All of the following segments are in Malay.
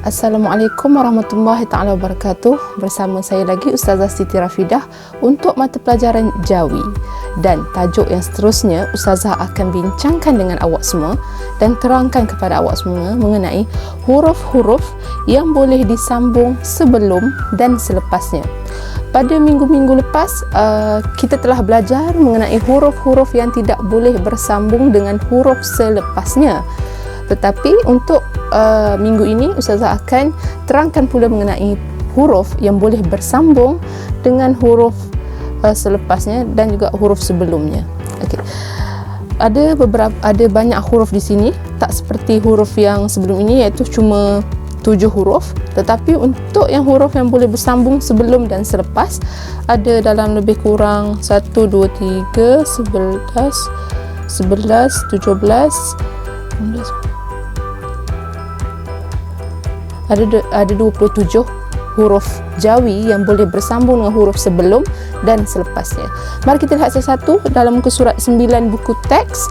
Assalamualaikum warahmatullahi taala wabarakatuh. Bersama saya lagi Ustazah Siti Rafidah untuk mata pelajaran Jawi. Dan tajuk yang seterusnya Ustazah akan bincangkan dengan awak semua dan terangkan kepada awak semua mengenai huruf-huruf yang boleh disambung sebelum dan selepasnya. Pada minggu-minggu lepas kita telah belajar mengenai huruf-huruf yang tidak boleh bersambung dengan huruf selepasnya. Tetapi untuk minggu ini Ustazah akan terangkan pula mengenai huruf yang boleh bersambung dengan huruf selepasnya dan juga huruf sebelumnya. Okey. Ada banyak huruf di sini, tak seperti huruf yang sebelum ini iaitu cuma 7 huruf, tetapi untuk yang huruf yang boleh bersambung sebelum dan selepas ada dalam lebih kurang 1 2 3 11 17 ada 27 huruf Jawi yang boleh bersambung dengan huruf sebelum dan selepasnya. Mari kita lihat satu-satu dalam muka surat 9 buku teks.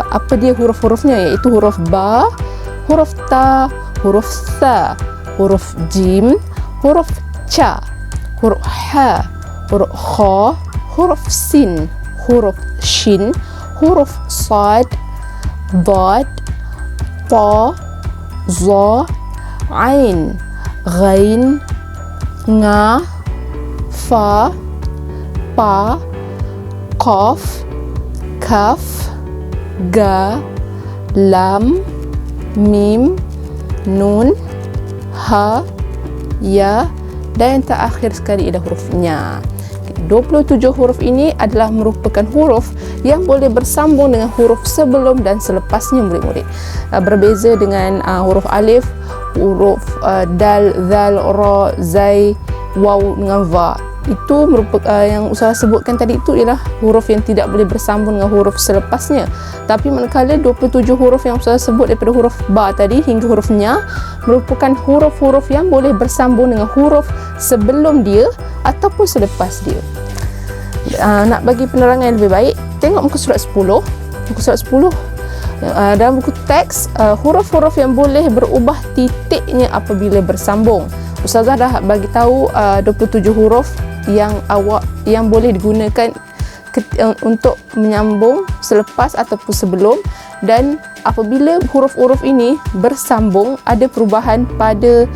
Apa dia huruf-hurufnya, iaitu huruf ba, huruf ta, huruf sa, huruf jim, huruf ca, huruf ha, huruf kha, huruf sin, huruf shin, huruf sad, dad, ta, za, ain, ghain, nga, fa, pa, qaf, kaf, ga, lam, mim, nun, ha, ya, dan yang terakhir sekali adalah huruf nya. 27 huruf ini adalah merupakan huruf yang boleh bersambung dengan huruf sebelum dan selepasnya murid-murid. Berbeza dengan huruf alif, huruf dal, zal, ra, zai, waw dengan va. Itu merupakan yang Ustazah sebutkan tadi, itu ialah huruf yang tidak boleh bersambung dengan huruf selepasnya. Tapi manakala 27 huruf yang Ustazah sebut daripada huruf ba tadi hingga huruf nya merupakan huruf-huruf yang boleh bersambung dengan huruf sebelum dia ataupun selepas dia. Nak bagi penerangan yang lebih baik, tengok muka surat 10. Muka surat 10 dalam buku teks, huruf-huruf yang boleh berubah titiknya apabila bersambung. Ustazah dah bagi tahu 27 huruf yang boleh digunakan untuk menyambung selepas ataupun sebelum, dan apabila huruf-huruf ini bersambung ada perubahan pada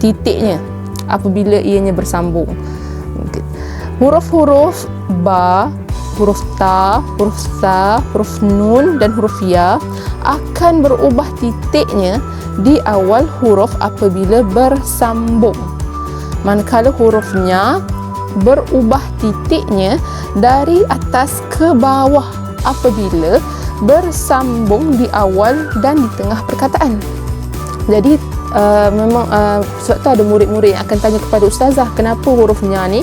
titiknya apabila ianya bersambung. Huruf-huruf ba, huruf ta, huruf sa, huruf nun dan huruf ya akan berubah titiknya di awal huruf apabila bersambung. Manakala hurufnya berubah titiknya dari atas ke bawah apabila bersambung di awal dan di tengah perkataan. Jadi memang sebab tu ada murid-murid yang akan tanya kepada Ustazah, kenapa hurufnya ni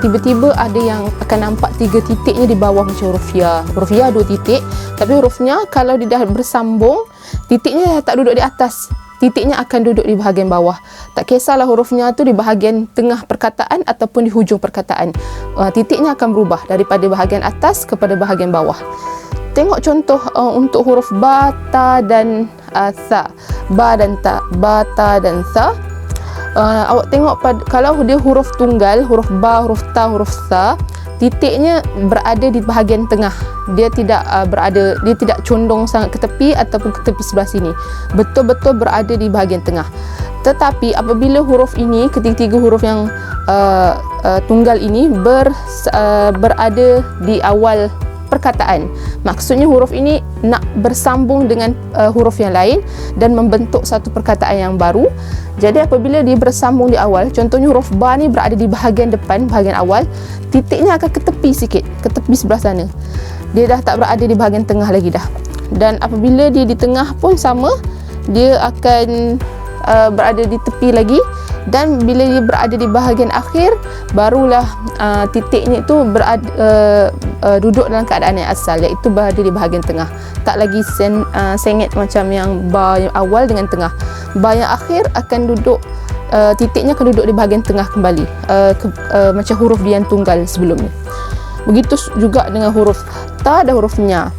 tiba-tiba ada yang akan nampak 3 titiknya di bawah macam huruf ya. Huruf ya 2 titik, tapi hurufnya kalau dia dah bersambung, titiknya tak duduk di atas, titiknya akan duduk di bahagian bawah. Tak kisahlah hurufnya tu di bahagian tengah perkataan ataupun di hujung perkataan, titiknya akan berubah daripada bahagian atas kepada bahagian bawah. Tengok contoh untuk huruf ba, ta dan sa. Ba dan ta, ba, ta dan sa. Awak tengok kalau dia huruf tunggal, huruf ba, huruf ta, huruf sa, titiknya berada di bahagian tengah. Dia tidak condong sangat ke tepi ataupun ke tepi sebelah sini. Betul-betul berada di bahagian tengah. Tetapi apabila huruf ini, ketiga-tiga huruf yang tunggal ini berada di awal perkataan, maksudnya huruf ini nak bersambung dengan huruf yang lain dan membentuk satu perkataan yang baru. Jadi apabila dia bersambung di awal, contohnya huruf ba ni berada di bahagian depan, bahagian awal, titiknya akan ke tepi sikit, ke tepi sebelah sana. Dia dah tak berada di bahagian tengah lagi dah. Dan apabila dia di tengah pun sama, dia akan berada di tepi lagi, dan bila dia berada di bahagian akhir barulah titiknya itu duduk dalam keadaan yang asal, iaitu berada di bahagian tengah. Tak lagi sengit macam yang ba yang awal dengan tengah. Ba yang akhir akan duduk, titiknya akan duduk di bahagian tengah kembali, macam huruf dia yang tunggal sebelum ni. Begitu juga dengan huruf ta dan huruf nya.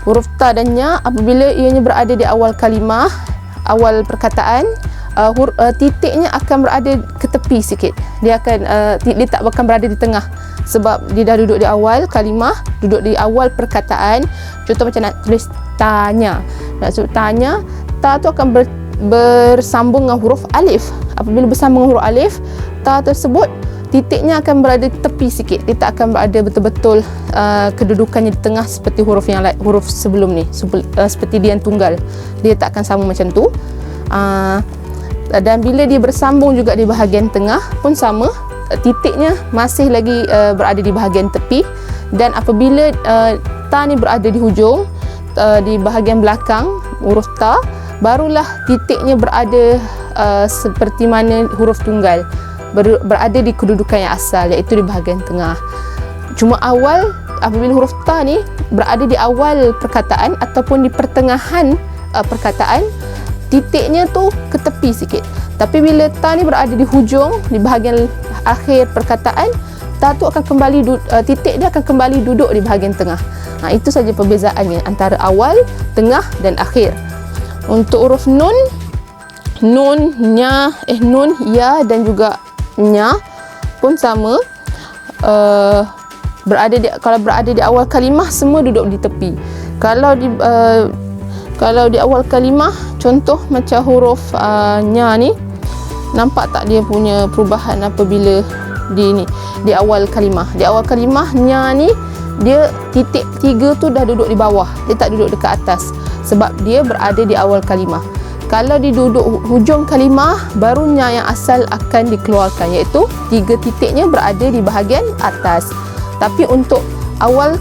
Huruf ta dan nya apabila ianya berada di awal kalimah, awal perkataan, titiknya akan berada ke tepi sikit. Dia tak akan berada di tengah, sebab dia dah duduk di awal kalimah, duduk di awal perkataan. Contoh macam nak tulis tanya, nak sebut tanya, ta tu akan bersambung dengan huruf alif. Apabila bersambung dengan huruf alif, ta tersebut titiknya akan berada tepi sikit. Dia tak akan berada betul-betul kedudukannya di tengah seperti huruf sebelum ni, seperti dia yang tunggal. Dia tak akan sama macam tu. Dan bila dia bersambung juga di bahagian tengah pun sama, titiknya masih lagi berada di bahagian tepi. Dan apabila ta ni berada di hujung, di bahagian belakang huruf ta, barulah titiknya berada seperti mana huruf tunggal, berada di kedudukan yang asal, iaitu di bahagian tengah. Cuma awal, apabila huruf ta ni berada di awal perkataan ataupun di pertengahan perkataan, titiknya tu ke tepi sikit. Tapi bila ta ni berada di hujung, di bahagian akhir perkataan, ta tu akan kembali titik dia akan kembali duduk di bahagian tengah. Itu saja perbezaannya antara awal, tengah dan akhir. Untuk huruf nun, nun, nya, nun, ya dan juga nya pun sama. Kalau berada di awal kalimah, semua duduk di tepi. Kalau di awal kalimah, contoh macam huruf nya ni, nampak tak dia punya perubahan apabila di awal kalimah. Di awal kalimah nya ni, dia titik 3 tu dah duduk di bawah, dia tak duduk dekat atas, sebab dia berada di awal kalimah. Kalau di duduk hujung kalimah, barunya yang asal akan dikeluarkan, iaitu 3 titiknya berada di bahagian atas. Tapi untuk awal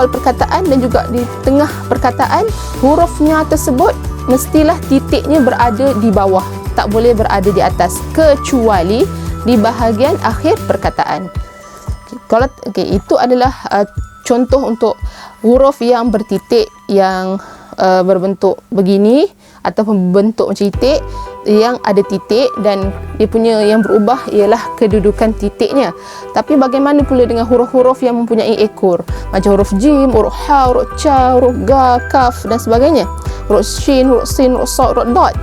perkataan dan juga di tengah perkataan, hurufnya tersebut mestilah titiknya berada di bawah, tak boleh berada di atas, kecuali di bahagian akhir perkataan. Itu adalah contoh untuk huruf yang bertitik, yang berbentuk begini ataupun berbentuk macam titik, yang ada titik, dan dia punya yang berubah ialah kedudukan titiknya. Tapi bagaimana pula dengan huruf-huruf yang mempunyai ekor, macam huruf jim, huruf ha, huruf ca, huruf ga, kaf dan sebagainya, huruf shin, huruf sin, huruf sad, huruf dot.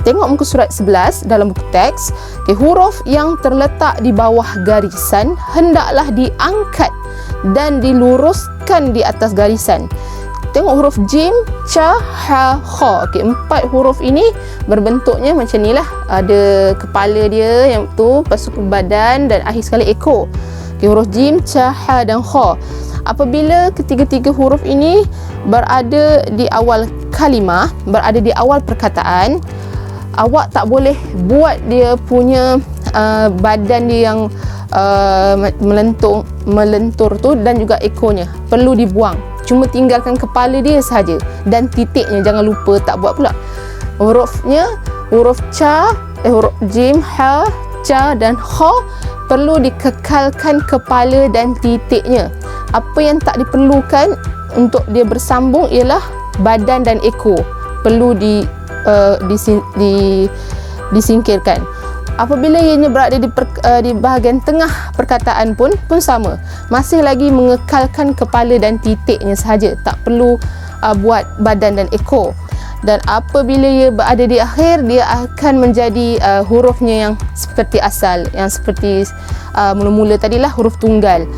Tengok muka surat 11 dalam buku teks. Huruf yang terletak di bawah garisan hendaklah diangkat dan diluruskan di atas garisan. Tengok huruf jim, ca, ha, kha. 4 huruf ini berbentuknya macam ni lah. Ada kepala dia yang tu, lepas tu badan, dan akhir sekali ekor. Huruf jim, ca, ha dan kha. Apabila ketiga-tiga huruf ini berada di awal kalimah, berada di awal perkataan, awak tak boleh buat dia punya badan dia yang melentur tu dan juga ekornya perlu dibuang. Cuma tinggalkan kepala dia sahaja dan titiknya jangan lupa, tak buat pula. Hurufnya, huruf ca, huruf jim, ha, ca dan kha perlu dikekalkan kepala dan titiknya. Apa yang tak diperlukan untuk dia bersambung ialah badan dan ekor, perlu disingkirkan. Apabila ianya berada di bahagian tengah perkataan pun sama, masih lagi mengekalkan kepala dan titiknya sahaja, tak perlu buat badan dan ekor. Dan apabila ia berada di akhir, dia akan menjadi hurufnya yang seperti asal, yang seperti mula-mula tadilah huruf tunggal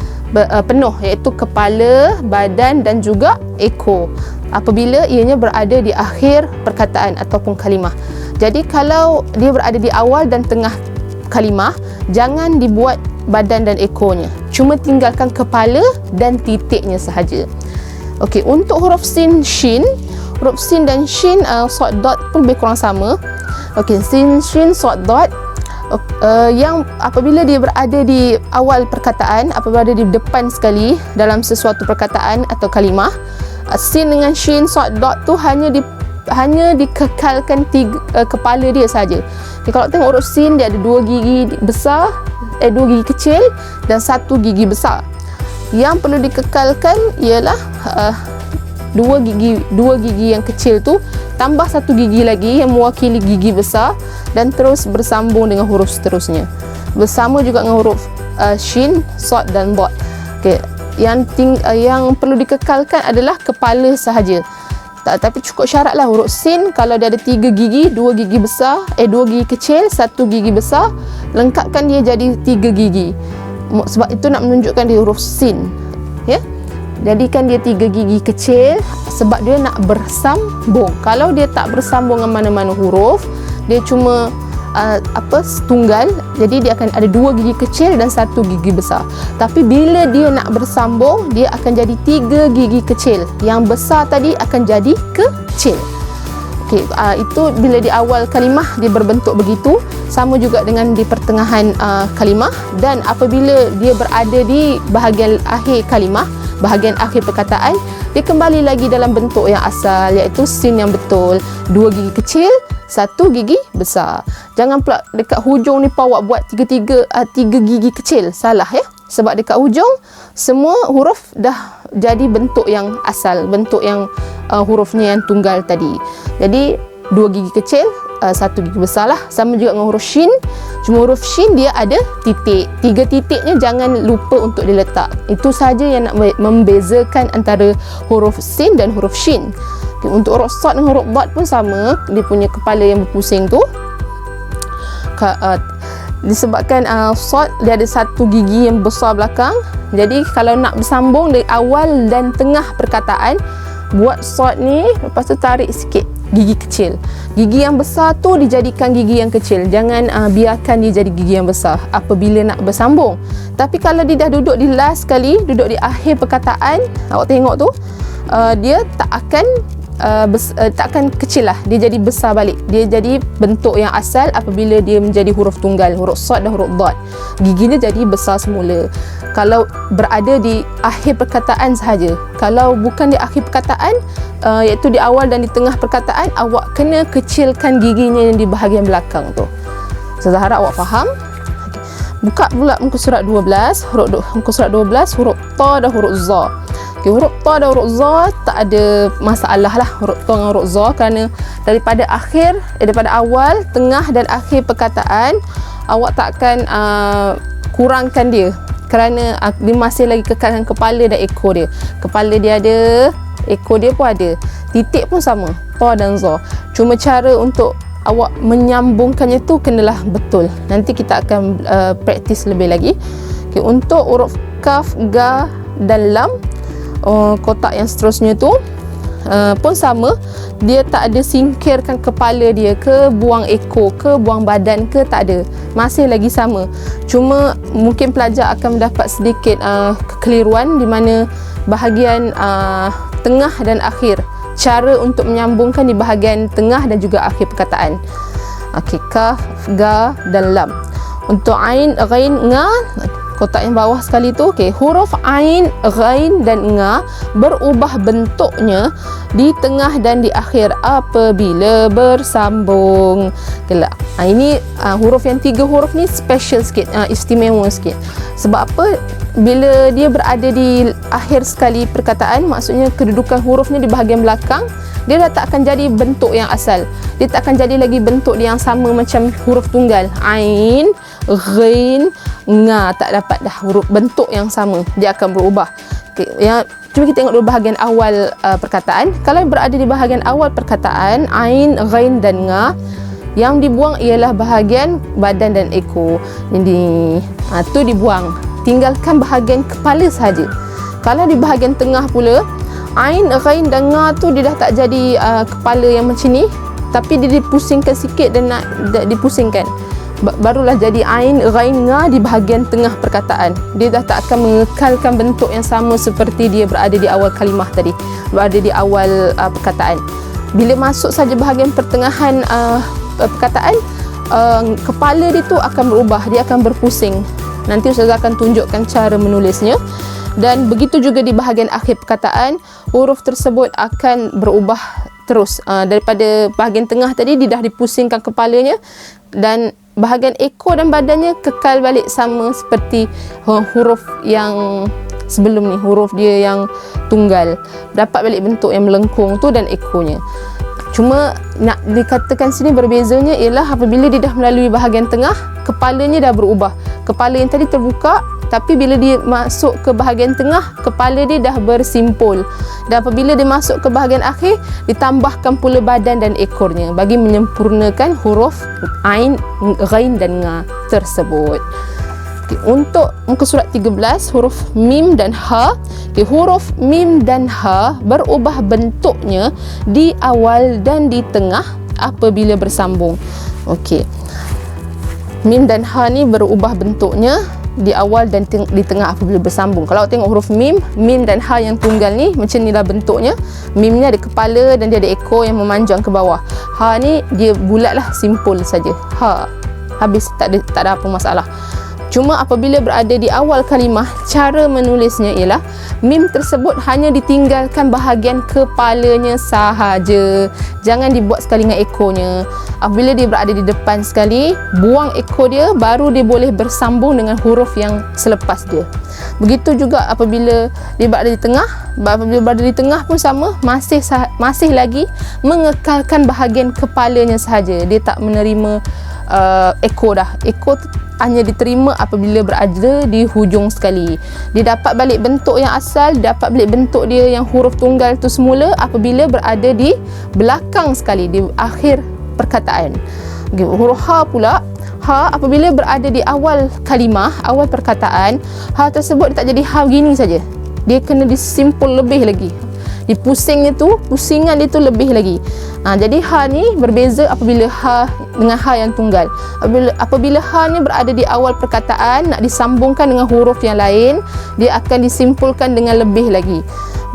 penuh, iaitu kepala, badan dan juga ekor, apabila ianya berada di akhir perkataan ataupun kalimah. Jadi kalau dia berada di awal dan tengah kalimah, jangan dibuat badan dan ekornya, cuma tinggalkan kepala dan titiknya sahaja. Okey, untuk huruf sin, shin, huruf sin dan shin, sad, dot pun lebih kurang sama. Okey, sin, shin, sad, dot, yang apabila dia berada di awal perkataan, apabila berada di depan sekali dalam sesuatu perkataan atau kalimah, sin dengan shin, sad, dot tu hanya dikekalkan kepala dia saja. Kalau tengok huruf sin, dia ada 2 gigi besar, 2 gigi kecil dan 1 gigi besar. Yang perlu dikekalkan ialah 2 gigi yang kecil tu tambah 1 gigi lagi yang mewakili gigi besar, dan terus bersambung dengan huruf seterusnya. Bersama juga dengan huruf shin, sad dan dot. Okey, yang perlu dikekalkan adalah kepala sahaja. Tapi cukup syarat lah huruf sin kalau dia ada 3 gigi, 2 gigi besar, 2 gigi kecil, 1 gigi besar, lengkapkan dia jadi 3 gigi. Sebab itu nak menunjukkan dia huruf sin. Ya. Jadikan dia 3 gigi kecil sebab dia nak bersambung. Kalau dia tak bersambung dengan mana-mana huruf, dia cuma tunggal, jadi dia akan ada 2 gigi kecil dan 1 gigi besar. Tapi bila dia nak bersambung, dia akan jadi 3 gigi kecil. Yang besar tadi akan jadi kecil. Okey, itu bila di awal kalimah dia berbentuk begitu, sama juga dengan di pertengahan kalimah, dan apabila dia berada di bahagian akhir kalimah, bahagian akhir perkataan, dia kembali lagi dalam bentuk yang asal, iaitu sin yang betul, 2 gigi kecil, 1 gigi besar. Jangan pula dekat hujung ni awak buat 3 gigi kecil, salah ya. Sebab dekat hujung semua huruf dah jadi bentuk yang asal, bentuk yang hurufnya yang tunggal tadi. Jadi 2 gigi kecil, 1 gigi besar lah. Sama juga dengan huruf shin. Cuma huruf shin dia ada titik. 3 titiknya jangan lupa untuk diletak. Itu saja yang nak membezakan antara huruf sin dan huruf shin. Okay, untuk huruf sad dan huruf dad pun sama. Dia punya kepala yang berpusing tu, disebabkan sad dia ada 1 gigi yang besar belakang. Jadi kalau nak bersambung dari awal dan tengah perkataan, buat sad ni, lepas tu tarik sikit gigi kecil. Gigi yang besar tu dijadikan gigi yang kecil. Jangan biarkan dia jadi gigi yang besar apabila nak bersambung. Tapi kalau dia dah duduk di last kali, duduk di akhir perkataan, awak tengok tu, dia tak akan kecil lah, dia jadi besar balik. Dia jadi bentuk yang asal apabila dia menjadi huruf tunggal, huruf sad dan huruf dad. Giginya jadi besar semula kalau berada di akhir perkataan sahaja. Kalau bukan di akhir perkataan, iaitu di awal dan di tengah perkataan, awak kena kecilkan giginya yang di bahagian belakang tu. Saya harap awak faham. Buka pula muka surat 12, muka surat 12, huruf ta dan huruf za. Okay, huruf ta dan huruf za tak ada masalah lah, huruf ta dan huruf za, kerana daripada awal, tengah dan akhir perkataan awak takkan kurangkan dia, kerana dia masih lagi kekalkan kepala dan ekor dia. Kepala dia ada, ekor dia pun ada, titik pun sama, ta dan za. Cuma cara untuk awak menyambungkannya tu kenalah betul. Nanti kita akan praktis lebih lagi. Okay, untuk huruf kaf, ga dan lam, kotak yang seterusnya tu pun sama. Dia tak ada singkirkan kepala dia ke, buang ekor ke, buang badan ke, tak ada. Masih lagi sama. Cuma mungkin pelajar akan mendapat sedikit kekeliruan di mana bahagian tengah dan akhir. Cara untuk menyambungkan di bahagian tengah dan juga akhir perkataan. Okey, kaf, ga dan lam. Untuk ain, ghain, nga, kotak yang bawah sekali tu, okey, huruf ain, ghain dan nga berubah bentuknya di tengah dan di akhir apabila bersambung. Kelak. Ini huruf yang 3 huruf ni special sikit, istimewa sikit. Sebab apa? Bila dia berada di akhir sekali perkataan, maksudnya kedudukan hurufnya di bahagian belakang, dia dah tak akan jadi bentuk yang asal. Dia tak akan jadi lagi bentuk dia yang sama macam huruf tunggal. Ain, ghain, nga, tak dapat dah huruf bentuk yang sama. Dia akan berubah. Okay, cuba kita tengok dulu bahagian awal perkataan. Kalau berada di bahagian awal perkataan, ain, ghain dan nga, yang dibuang ialah bahagian badan dan ekor. Jadi tu dibuang. Tinggalkan bahagian kepala sahaja. Kalau di bahagian tengah pula, ain, ghain dan nga tu dia dah tak jadi kepala yang macam ni, tapi dia dipusingkan sikit dan nak dipusingkan. Barulah jadi ain, ghain, nga di bahagian tengah perkataan. Dia dah tak akan mengekalkan bentuk yang sama seperti dia berada di awal kalimah tadi, berada di awal perkataan. Bila masuk saja bahagian pertengahan perkataan, kepala dia tu akan berubah, dia akan berpusing. Nanti Ustazah akan tunjukkan cara menulisnya. Dan begitu juga di bahagian akhir perkataan, huruf tersebut akan berubah terus. Daripada bahagian tengah tadi, dia dah dipusingkan kepalanya, dan bahagian ekor dan badannya kekal balik sama seperti huruf yang sebelum ni, huruf dia yang tunggal. Dapat balik bentuk yang melengkung tu dan ekornya. Cuma nak dikatakan sini berbezanya ialah apabila dia dah melalui bahagian tengah, kepalanya dah berubah. Kepala yang tadi terbuka Tapi bila dia masuk ke bahagian tengah, kepala dia dah bersimpul. Dan apabila dia masuk ke bahagian akhir, ditambahkan pula badan dan ekornya bagi menyempurnakan huruf Ain, Ghain dan Nga tersebut. Okay, untuk muka surat 13, huruf Mim dan Ha. Okay, huruf Mim dan Ha berubah bentuknya di awal dan di tengah apabila bersambung. Okey. Mim dan Ha ni berubah bentuknya di awal dan di tengah apabila bersambung. Kalau tengok huruf Mim dan Ha yang tunggal ni macam inilah bentuknya. Mim ni ada kepala dan dia ada ekor yang memanjang ke bawah. Ha ni dia bulat lah, simpul saja. Ha. Habis, tak ada apa masalah. Cuma apabila berada di awal kalimah, cara menulisnya ialah mim tersebut hanya ditinggalkan bahagian kepalanya sahaja. Jangan dibuat sekali dengan ekornya. Apabila dia berada di depan sekali, buang ekor dia, baru dia boleh bersambung dengan huruf yang selepas dia. Begitu juga apabila dia berada di tengah. Apabila berada di tengah pun sama, masih lagi mengekalkan bahagian kepalanya sahaja. Dia tak menerima ekor dah. Ekor hanya diterima apabila berada di hujung sekali. Dia dapat balik bentuk yang asal, dapat balik bentuk dia yang huruf tunggal tu semula apabila berada di belakang sekali, di akhir perkataan. Okay, huruf Ha pula, Ha apabila berada di awal kalimah, awal perkataan, Ha tersebut tak jadi Ha gini saja. Dia kena disimpul lebih lagi. Pusingan dia tu lebih lagi. Jadi Ha ni berbeza apabila Ha dengan Ha yang tunggal. Apabila Ha ni berada di awal perkataan, nak disambungkan dengan huruf yang lain, dia akan disimpulkan dengan lebih lagi.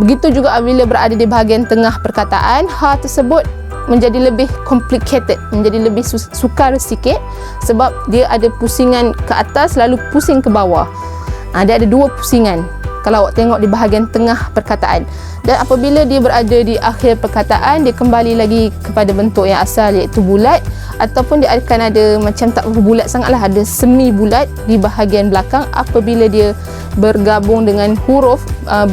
Begitu juga apabila berada di bahagian tengah perkataan, Ha tersebut menjadi lebih complicated, menjadi lebih sukar sikit sebab dia ada pusingan ke atas lalu pusing ke bawah. Dia ada dua pusingan kalau awak tengok di bahagian tengah perkataan. Dan apabila dia berada di akhir perkataan, dia kembali lagi kepada bentuk yang asal, iaitu bulat, ataupun dia akan ada macam tak bulat sangatlah, ada semi bulat di bahagian belakang apabila dia bergabung dengan huruf,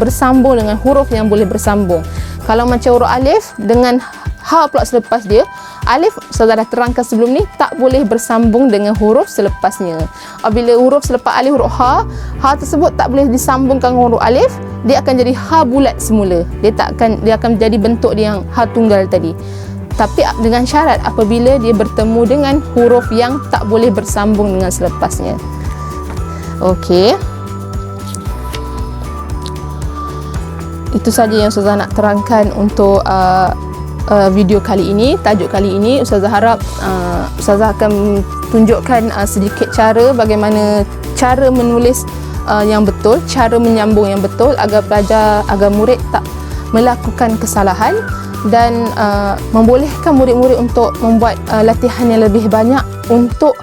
bersambung dengan huruf yang boleh bersambung. Kalau macam huruf alif dengan Ha pula selepas dia, alif saudara terangkan sebelum ni tak boleh bersambung dengan huruf selepasnya. Apabila huruf selepas alif, huruf Ha, Ha tersebut tak boleh disambungkan dengan huruf alif, dia akan jadi Ha bulat semula. Dia akan jadi bentuk dia yang Ha tunggal tadi. Tapi dengan syarat apabila dia bertemu dengan huruf yang tak boleh bersambung dengan selepasnya. Okey. Itu saja yang Ustazah nak terangkan untuk video kali ini. Tajuk kali ini Ustazah harap Ustazah akan tunjukkan sedikit cara bagaimana cara menulis yang betul, cara menyambung yang betul agar pelajar, agar murid tak melakukan kesalahan dan membolehkan murid-murid untuk membuat latihan yang lebih banyak untuk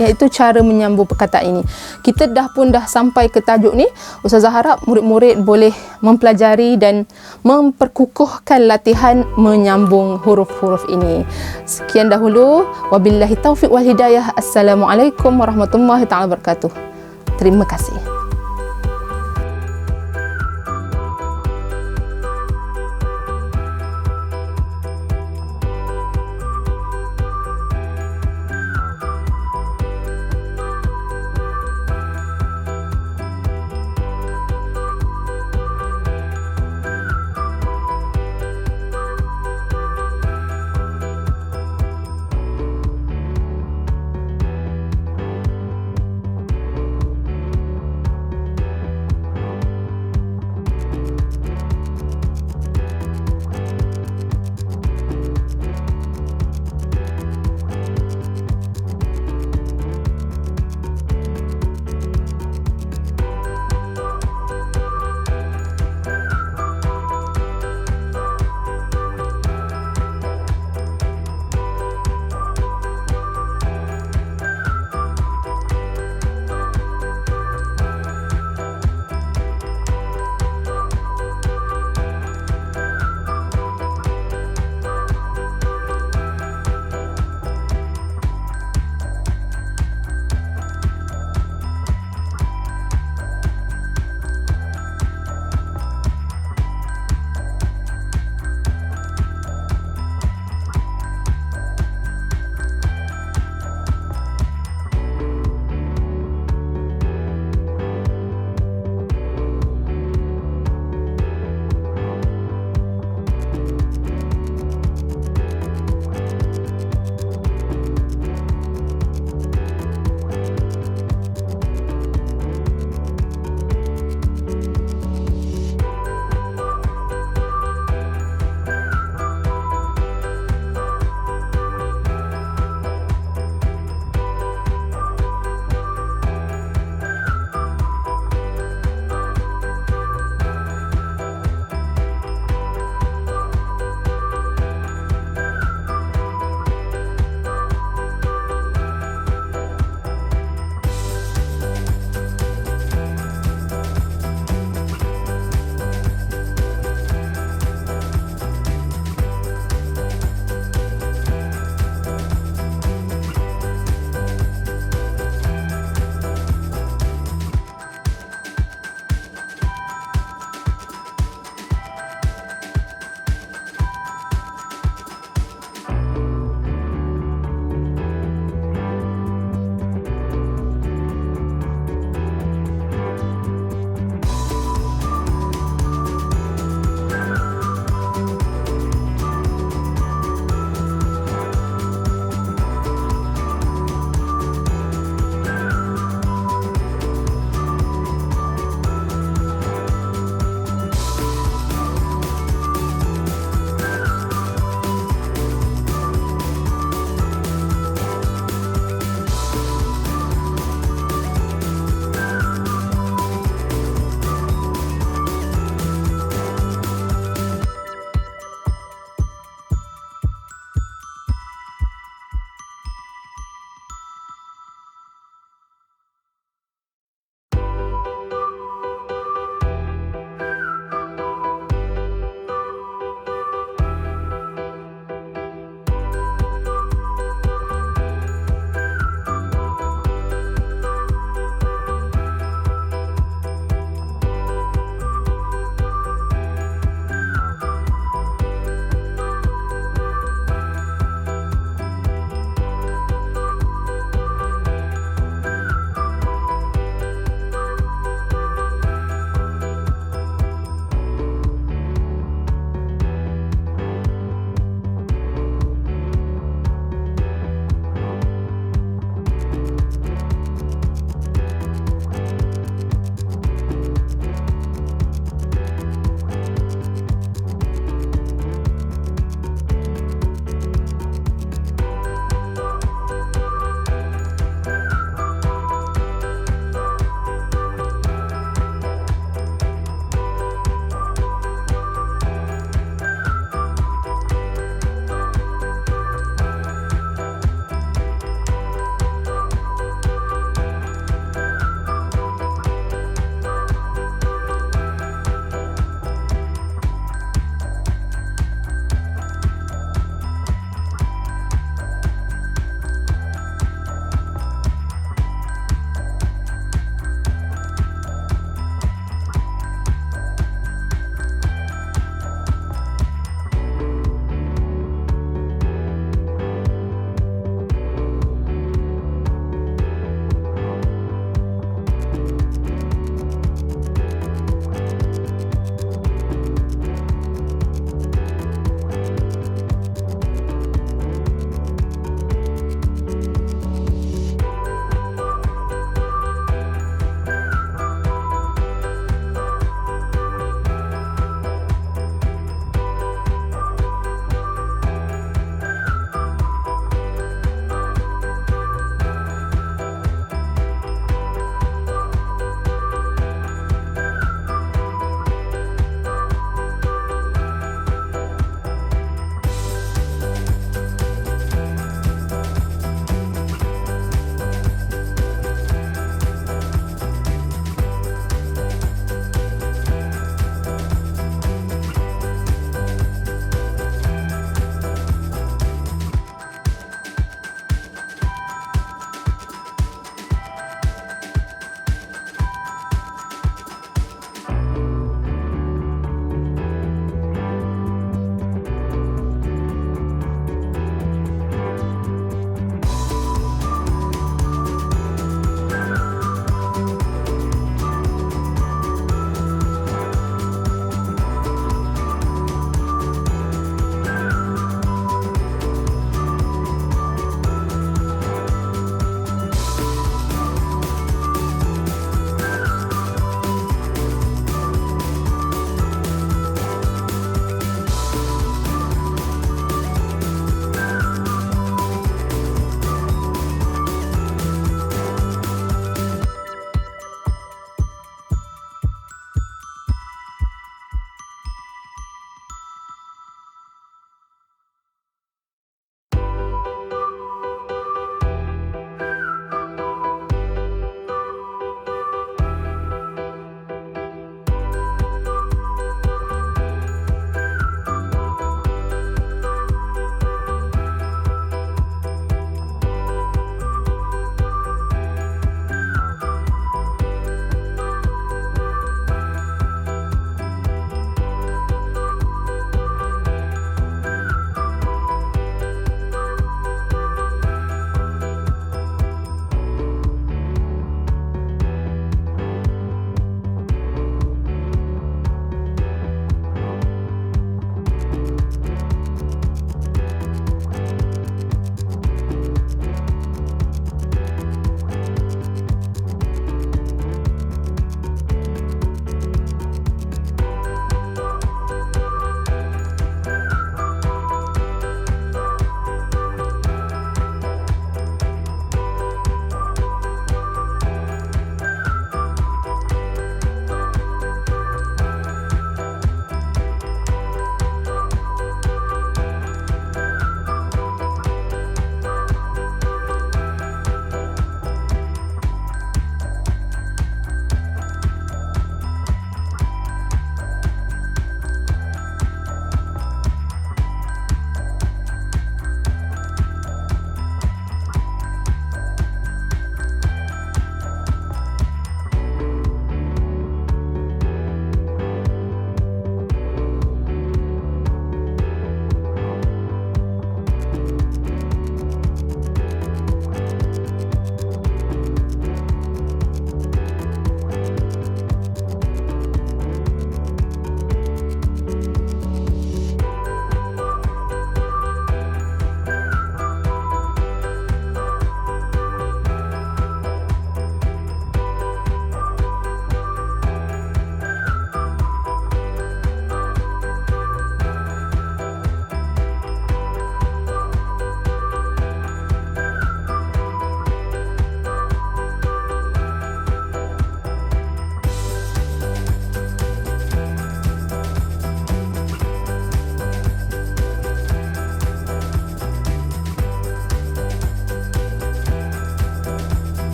iaitu cara menyambung perkataan ini. Kita dah sampai ke tajuk ni. Ustazah harap murid-murid boleh mempelajari dan memperkukuhkan latihan menyambung huruf-huruf ini. Sekian dahulu. Wabillahi taufiq wal hidayah. Assalamualaikum warahmatullahi taala wabarakatuh. Terima kasih.